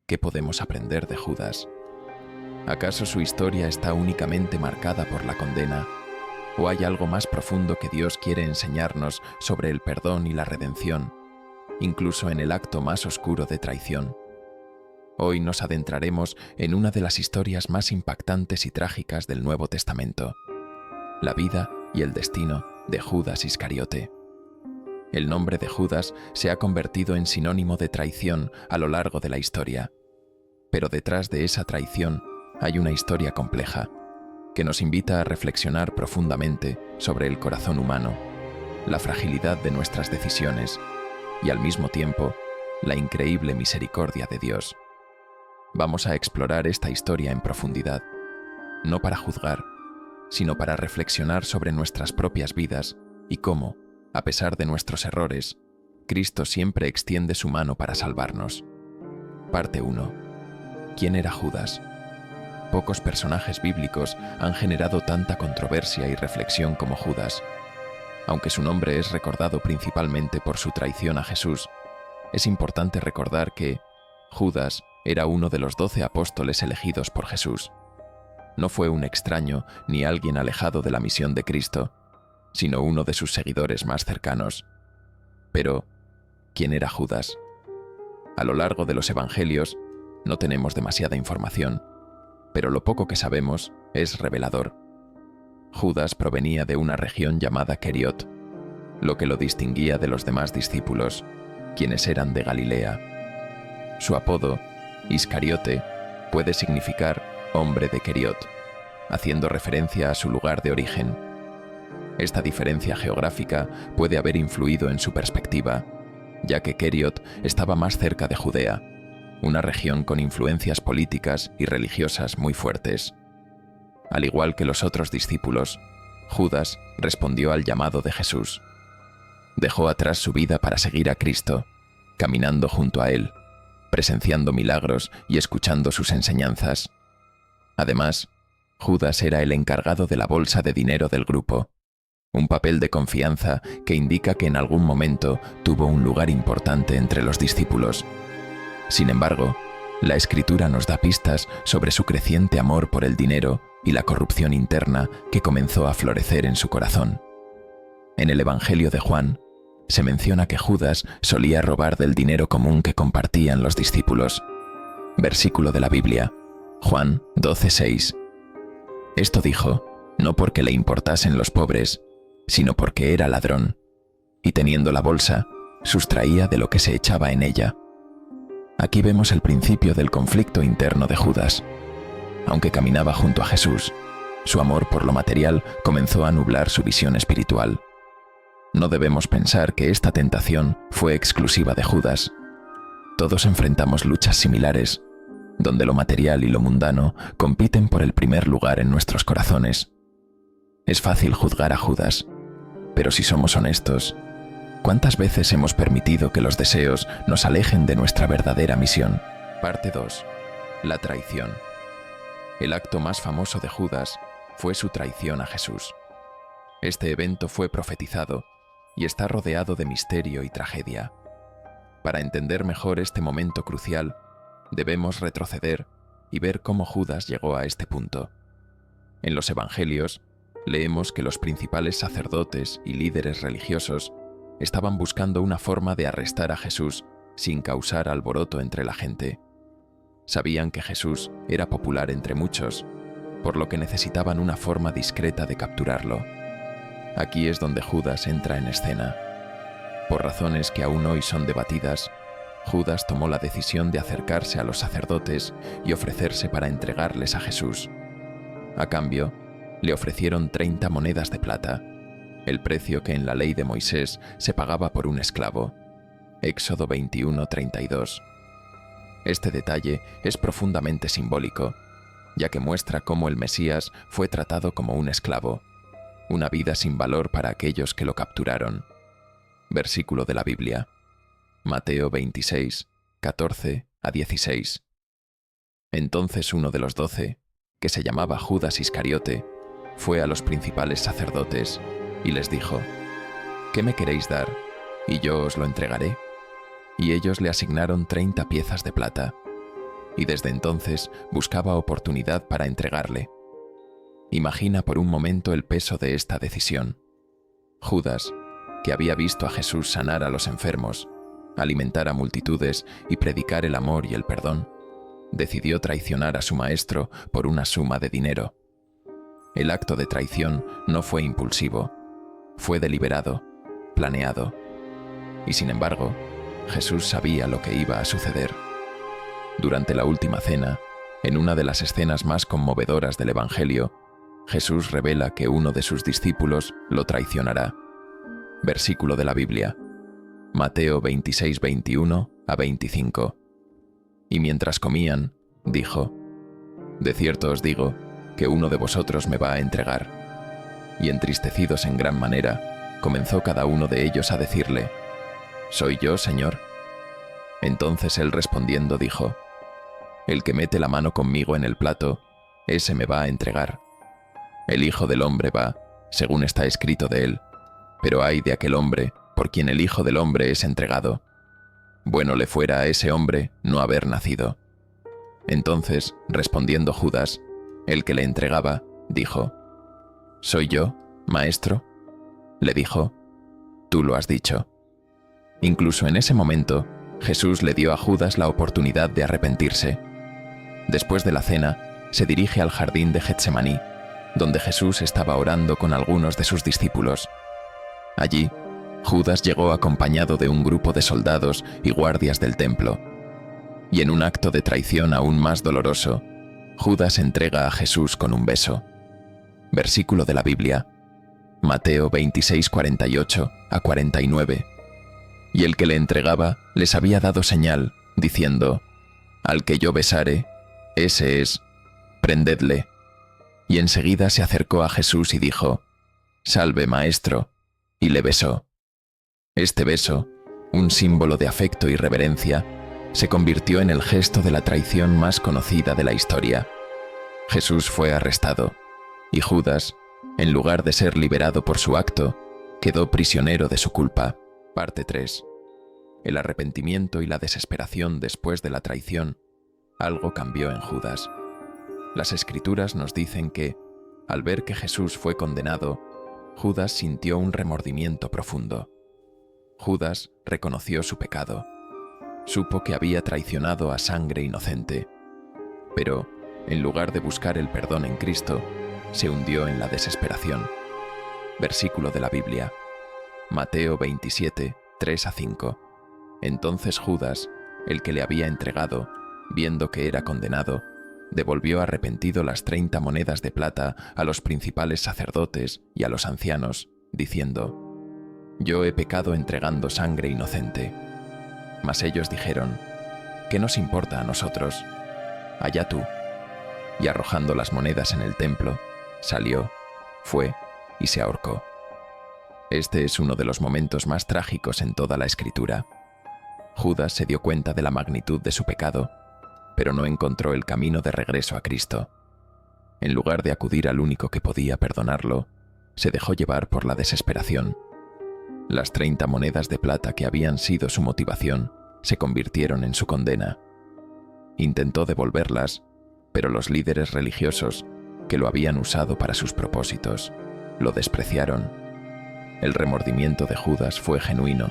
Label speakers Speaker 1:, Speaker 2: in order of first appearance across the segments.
Speaker 1: ¿Qué podemos aprender de Judas? ¿Acaso su historia está únicamente marcada por la condena? ¿O hay algo más profundo que Dios quiere enseñarnos sobre el perdón y la redención, incluso en el acto más oscuro de traición? Hoy nos adentraremos en una de las historias más impactantes y trágicas del Nuevo Testamento, la vida y el destino de Judas Iscariote. El nombre de Judas se ha convertido en sinónimo de traición a lo largo de la historia. Pero detrás de esa traición hay una historia compleja, que nos invita a reflexionar profundamente sobre el corazón humano, la fragilidad de nuestras decisiones y, al mismo tiempo, la increíble misericordia de Dios. Vamos a explorar esta historia en profundidad, no para juzgar, sino para reflexionar sobre nuestras propias vidas y cómo, a pesar de nuestros errores, Cristo siempre extiende su mano para salvarnos. Parte 1. ¿Quién era Judas? Pocos personajes bíblicos han generado tanta controversia y reflexión como Judas. Aunque su nombre es recordado principalmente por su traición a Jesús, es importante recordar que Judas era uno de los 12 apóstoles elegidos por Jesús. No fue un extraño ni alguien alejado de la misión de Cristo, sino uno de sus seguidores más cercanos. Pero, ¿quién era Judas? A lo largo de los evangelios, no tenemos demasiada información, pero lo poco que sabemos es revelador. Judas provenía de una región llamada Queriot, lo que lo distinguía de los demás discípulos, quienes eran de Galilea. Su apodo, Iscariote, puede significar hombre de Queriot, haciendo referencia a su lugar de origen. Esta diferencia geográfica puede haber influido en su perspectiva, ya que Queriot estaba más cerca de Judea, una región con influencias políticas y religiosas muy fuertes. Al igual que los otros discípulos, Judas respondió al llamado de Jesús. Dejó atrás su vida para seguir a Cristo, caminando junto a Él, presenciando milagros y escuchando sus enseñanzas. Además, Judas era el encargado de la bolsa de dinero del grupo, un papel de confianza que indica que en algún momento tuvo un lugar importante entre los discípulos. Sin embargo, la Escritura nos da pistas sobre su creciente amor por el dinero y la corrupción interna que comenzó a florecer en su corazón. En el Evangelio de Juan, se menciona que Judas solía robar del dinero común que compartían los discípulos. Versículo de la Biblia, Juan 12:6. Esto dijo, no porque le importasen los pobres, sino porque era ladrón, y teniendo la bolsa, sustraía de lo que se echaba en ella. Aquí vemos el principio del conflicto interno de Judas. Aunque caminaba junto a Jesús, su amor por lo material comenzó a nublar su visión espiritual. No debemos pensar que esta tentación fue exclusiva de Judas. Todos enfrentamos luchas similares, donde lo material y lo mundano compiten por el primer lugar en nuestros corazones. Es fácil juzgar a Judas, pero si somos honestos, ¿cuántas veces hemos permitido que los deseos nos alejen de nuestra verdadera misión? Parte 2. La traición. El acto más famoso de Judas fue su traición a Jesús. Este evento fue profetizado y está rodeado de misterio y tragedia. Para entender mejor este momento crucial, debemos retroceder y ver cómo Judas llegó a este punto. En los evangelios, leemos que los principales sacerdotes y líderes religiosos estaban buscando una forma de arrestar a Jesús sin causar alboroto entre la gente. Sabían que Jesús era popular entre muchos, por lo que necesitaban una forma discreta de capturarlo. Aquí es donde Judas entra en escena. Por razones que aún hoy son debatidas, Judas tomó la decisión de acercarse a los sacerdotes y ofrecerse para entregarles a Jesús. A cambio, le ofrecieron 30 monedas de plata, el precio que en la ley de Moisés se pagaba por un esclavo. Éxodo 21:32. Este detalle es profundamente simbólico, ya que muestra cómo el Mesías fue tratado como un esclavo, una vida sin valor para aquellos que lo capturaron. Versículo de la Biblia, Mateo 26:14-16. Entonces uno de los 12, que se llamaba Judas Iscariote, fue a los principales sacerdotes y les dijo, ¿qué me queréis dar? Y yo os lo entregaré. Y ellos le asignaron 30 piezas de plata. y desde entonces buscaba oportunidad para entregarle. Imagina por un momento el peso de esta decisión. Judas, que había visto a Jesús sanar a los enfermos, alimentar a multitudes y predicar el amor y el perdón, decidió traicionar a su maestro por una suma de dinero. El acto de traición no fue impulsivo, fue deliberado, planeado. Y sin embargo, Jesús sabía lo que iba a suceder. Durante la última cena, en una de las escenas más conmovedoras del Evangelio, Jesús revela que uno de sus discípulos lo traicionará. Versículo de la Biblia, Mateo 26, 21 a 25. Y mientras comían, dijo: «De cierto os digo que uno de vosotros me va a entregar». Y entristecidos en gran manera, comenzó cada uno de ellos a decirle: «¿Soy yo, Señor?». Entonces él respondiendo dijo: «El que mete la mano conmigo en el plato, ese me va a entregar. El Hijo del Hombre va, según está escrito de él, pero ay de aquel hombre por quien el Hijo del Hombre es entregado. Bueno le fuera a ese hombre no haber nacido». Entonces, respondiendo Judas, el que le entregaba, dijo: «¿Soy yo, maestro?». Le dijo: «Tú lo has dicho». Incluso en ese momento, Jesús le dio a Judas la oportunidad de arrepentirse. Después de la cena, se dirige al jardín de Getsemaní, donde Jesús estaba orando con algunos de sus discípulos. Allí, Judas llegó acompañado de un grupo de soldados y guardias del templo. Y en un acto de traición aún más doloroso, Judas entrega a Jesús con un beso. Versículo de la Biblia, Mateo 26, 48 a 49. Y el que le entregaba les había dado señal, diciendo: «Al que yo besare, ese es, prendedle». Y enseguida se acercó a Jesús y dijo: «Salve, maestro», y le besó. Este beso, un símbolo de afecto y reverencia, se convirtió en el gesto de la traición más conocida de la historia. Jesús fue arrestado, y Judas, en lugar de ser liberado por su acto, quedó prisionero de su culpa. Parte 3. El arrepentimiento y la desesperación después de la traición. Algo cambió en Judas. Las Escrituras nos dicen que, al ver que Jesús fue condenado, Judas sintió un remordimiento profundo. Judas reconoció su pecado. Supo que había traicionado a sangre inocente. Pero, en lugar de buscar el perdón en Cristo, se hundió en la desesperación. Versículo de la Biblia, Mateo 27, 3 a 5. Entonces Judas, el que le había entregado, viendo que era condenado, devolvió arrepentido las 30 monedas de plata a los principales sacerdotes y a los ancianos, diciendo: «Yo he pecado entregando sangre inocente». Mas ellos dijeron: «¿Qué nos importa a nosotros? Allá tú». Y arrojando las monedas en el templo, salió, fue y se ahorcó. Este es uno de los momentos más trágicos en toda la Escritura. Judas se dio cuenta de la magnitud de su pecado, pero no encontró el camino de regreso a Cristo. En lugar de acudir al único que podía perdonarlo, se dejó llevar por la desesperación. Las 30 monedas de plata que habían sido su motivación se convirtieron en su condena. Intentó devolverlas, pero los líderes religiosos, que lo habían usado para sus propósitos, lo despreciaron. El remordimiento de Judas fue genuino,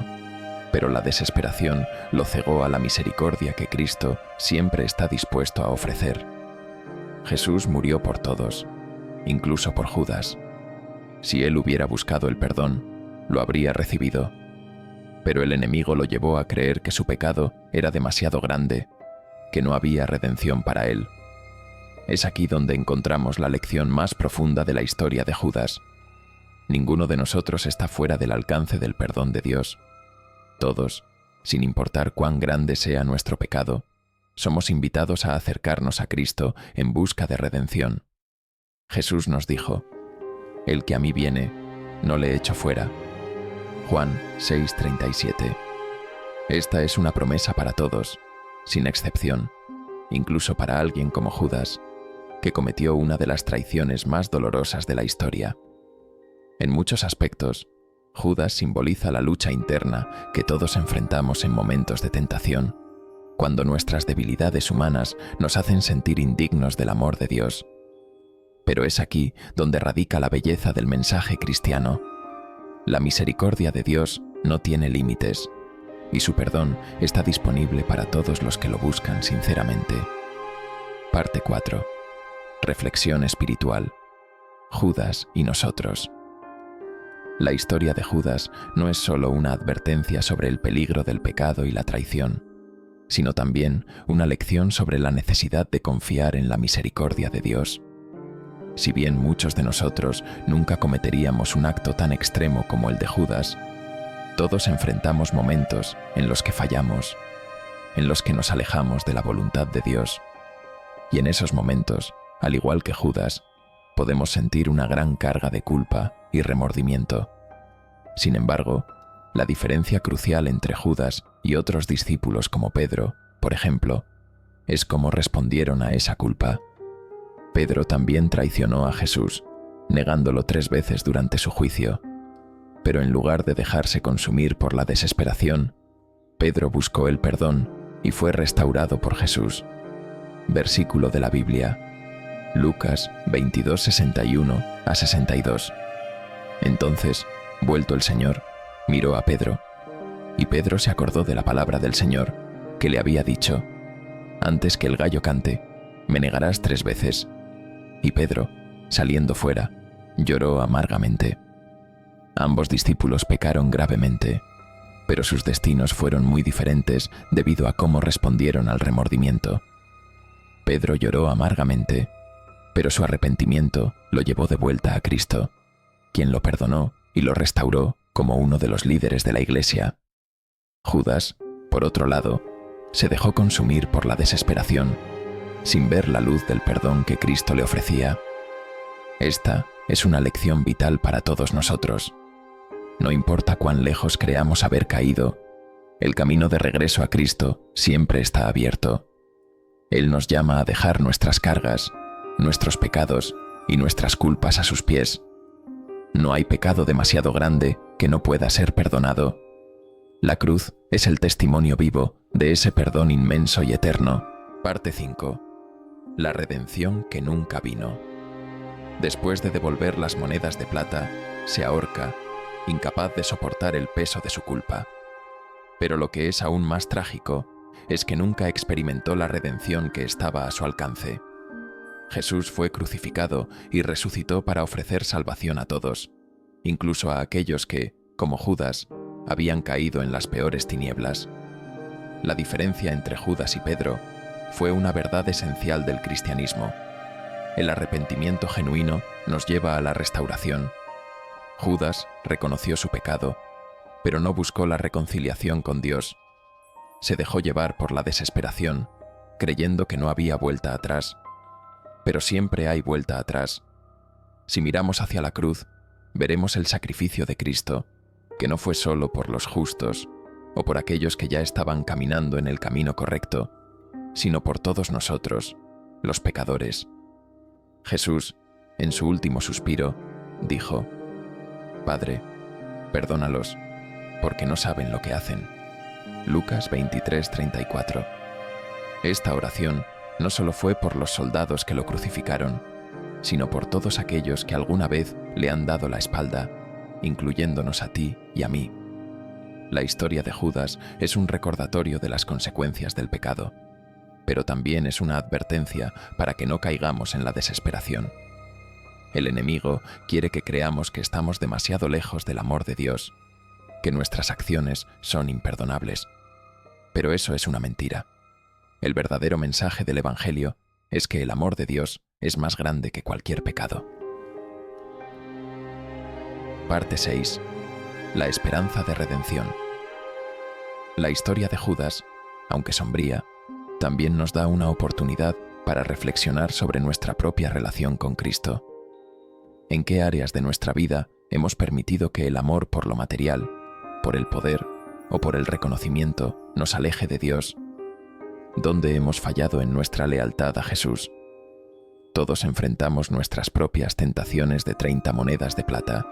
Speaker 1: pero la desesperación lo cegó a la misericordia que Cristo siempre está dispuesto a ofrecer. Jesús murió por todos, incluso por Judas. Si él hubiera buscado el perdón, lo habría recibido. Pero el enemigo lo llevó a creer que su pecado era demasiado grande, que no había redención para él. Es aquí donde encontramos la lección más profunda de la historia de Judas. Ninguno de nosotros está fuera del alcance del perdón de Dios. Todos, sin importar cuán grande sea nuestro pecado, somos invitados a acercarnos a Cristo en busca de redención. Jesús nos dijo: «El que a mí viene, no le echo fuera». Juan 6:37. Esta es una promesa para todos, sin excepción, incluso para alguien como Judas, que cometió una de las traiciones más dolorosas de la historia. En muchos aspectos, Judas simboliza la lucha interna que todos enfrentamos en momentos de tentación. cuando nuestras debilidades humanas nos hacen sentir indignos del amor de Dios. Pero es aquí donde radica la belleza del mensaje cristiano. La misericordia de Dios no tiene límites, y su perdón está disponible para todos los que lo buscan sinceramente. Parte 4. Reflexión espiritual. Judas y nosotros. La historia de Judas no es solo una advertencia sobre el peligro del pecado y la traición, sino también una lección sobre la necesidad de confiar en la misericordia de Dios. Si bien muchos de nosotros nunca cometeríamos un acto tan extremo como el de Judas, todos enfrentamos momentos en los que fallamos, en los que nos alejamos de la voluntad de Dios. Y en esos momentos, al igual que Judas, podemos sentir una gran carga de culpa y remordimiento. Sin embargo, la diferencia crucial entre Judas y otros discípulos como Pedro, por ejemplo, es cómo respondieron a esa culpa. Pedro también traicionó a Jesús, negándolo 3 veces durante su juicio. Pero en lugar de dejarse consumir por la desesperación, Pedro buscó el perdón y fue restaurado por Jesús. Versículo de la Biblia. Lucas 22, 61 a 62. Entonces, vuelto el Señor, miró a Pedro, y Pedro se acordó de la palabra del Señor, que le había dicho: «Antes que el gallo cante, me negarás 3 veces». Y Pedro, saliendo fuera, lloró amargamente. Ambos discípulos pecaron gravemente, pero sus destinos fueron muy diferentes debido a cómo respondieron al remordimiento. Pedro lloró amargamente, pero su arrepentimiento lo llevó de vuelta a Cristo, quien lo perdonó y lo restauró como uno de los líderes de la Iglesia. Judas, por otro lado, se dejó consumir por la desesperación, sin ver la luz del perdón que Cristo le ofrecía. Esta es una lección vital para todos nosotros. No importa cuán lejos creamos haber caído, el camino de regreso a Cristo siempre está abierto. Él nos llama a dejar nuestras cargas, nuestros pecados y nuestras culpas a sus pies. No hay pecado demasiado grande que no pueda ser perdonado. La cruz es el testimonio vivo de ese perdón inmenso y eterno. Parte 5. La redención que nunca vino. Después de devolver las monedas de plata, se ahorca, incapaz de soportar el peso de su culpa. Pero lo que es aún más trágico es que nunca experimentó la redención que estaba a su alcance. Jesús fue crucificado y resucitó para ofrecer salvación a todos, incluso a aquellos que, como Judas, habían caído en las peores tinieblas. La diferencia entre Judas y Pedro fue una verdad esencial del cristianismo. El arrepentimiento genuino nos lleva a la restauración. Judas reconoció su pecado, pero no buscó la reconciliación con Dios. Se dejó llevar por la desesperación, creyendo que no había vuelta atrás. Pero siempre hay vuelta atrás. Si miramos hacia la cruz, veremos el sacrificio de Cristo, que no fue solo por los justos o por aquellos que ya estaban caminando en el camino correcto, sino por todos nosotros, los pecadores. Jesús, en su último suspiro, dijo: «Padre, perdónalos, porque no saben lo que hacen». Lucas 23, 34. Esta oración no solo fue por los soldados que lo crucificaron, sino por todos aquellos que alguna vez le han dado la espalda, incluyéndonos a ti y a mí. La historia de Judas es un recordatorio de las consecuencias del pecado, pero también es una advertencia para que no caigamos en la desesperación. El enemigo quiere que creamos que estamos demasiado lejos del amor de Dios, que nuestras acciones son imperdonables. Pero eso es una mentira. El verdadero mensaje del Evangelio es que el amor de Dios es más grande que cualquier pecado. Parte 6. La esperanza de redención. La historia de Judas, aunque sombría, también nos da una oportunidad para reflexionar sobre nuestra propia relación con Cristo. ¿En qué áreas de nuestra vida hemos permitido que el amor por lo material, por el poder o por el reconocimiento nos aleje de Dios? ¿Dónde hemos fallado en nuestra lealtad a Jesús? Todos enfrentamos nuestras propias tentaciones de 30 monedas de plata.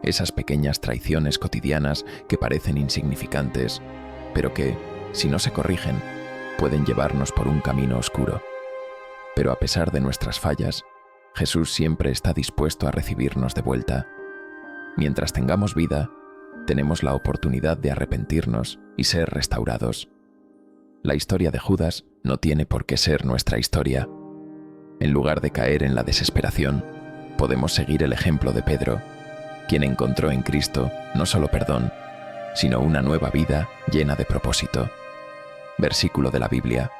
Speaker 1: Esas pequeñas traiciones cotidianas que parecen insignificantes, pero que, si no se corrigen, pueden llevarnos por un camino oscuro. Pero a pesar de nuestras fallas, Jesús siempre está dispuesto a recibirnos de vuelta. Mientras tengamos vida, tenemos la oportunidad de arrepentirnos y ser restaurados. La historia de Judas no tiene por qué ser nuestra historia. En lugar de caer en la desesperación, podemos seguir el ejemplo de Pedro, quien encontró en Cristo no solo perdón, sino una nueva vida llena de propósito. Versículo de la Biblia,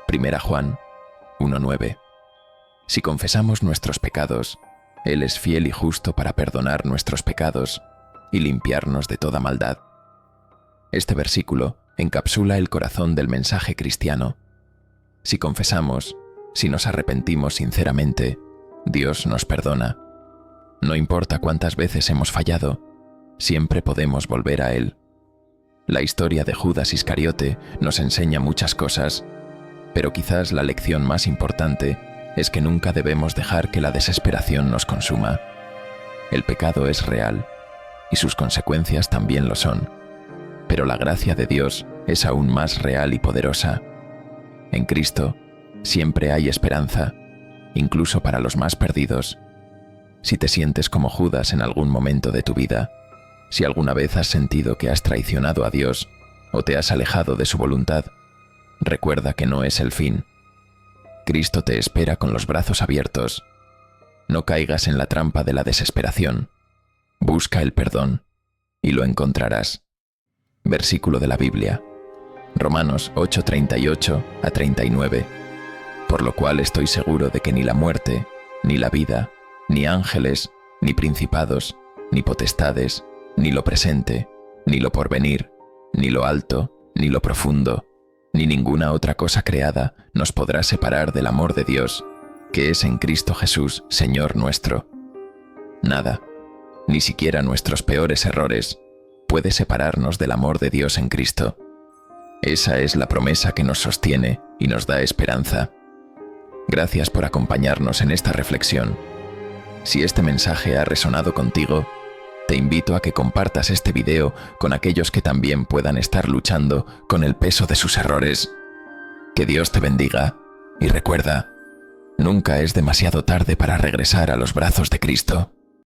Speaker 1: 1 Juan 1:9. Si confesamos nuestros pecados, Él es fiel y justo para perdonar nuestros pecados y limpiarnos de toda maldad. Este versículo encapsula el corazón del mensaje cristiano. Si confesamos, si nos arrepentimos sinceramente, Dios nos perdona. No importa cuántas veces hemos fallado, siempre podemos volver a Él. La historia de Judas Iscariote nos enseña muchas cosas, pero quizás la lección más importante es que nunca debemos dejar que la desesperación nos consuma. El pecado es real, y sus consecuencias también lo son, pero la gracia de Dios es aún más real y poderosa. En Cristo siempre hay esperanza, incluso para los más perdidos. Si te sientes como Judas en algún momento de tu vida, si alguna vez has sentido que has traicionado a Dios o te has alejado de su voluntad, recuerda que no es el fin. Cristo te espera con los brazos abiertos. No caigas en la trampa de la desesperación. Busca el perdón y lo encontrarás. Versículo de la Biblia, Romanos 8:38-39. Por lo cual estoy seguro de que ni la muerte, ni la vida, ni ángeles, ni principados, ni potestades, ni lo presente, ni lo porvenir, ni lo alto, ni lo profundo, ni ninguna otra cosa creada nos podrá separar del amor de Dios, que es en Cristo Jesús, Señor nuestro. Nada, ni siquiera nuestros peores errores, puede separarnos del amor de Dios en Cristo. Esa es la promesa que nos sostiene y nos da esperanza. Gracias por acompañarnos en esta reflexión. Si este mensaje ha resonado contigo, te invito a que compartas este video con aquellos que también puedan estar luchando con el peso de sus errores. Que Dios te bendiga y recuerda, nunca es demasiado tarde para regresar a los brazos de Cristo.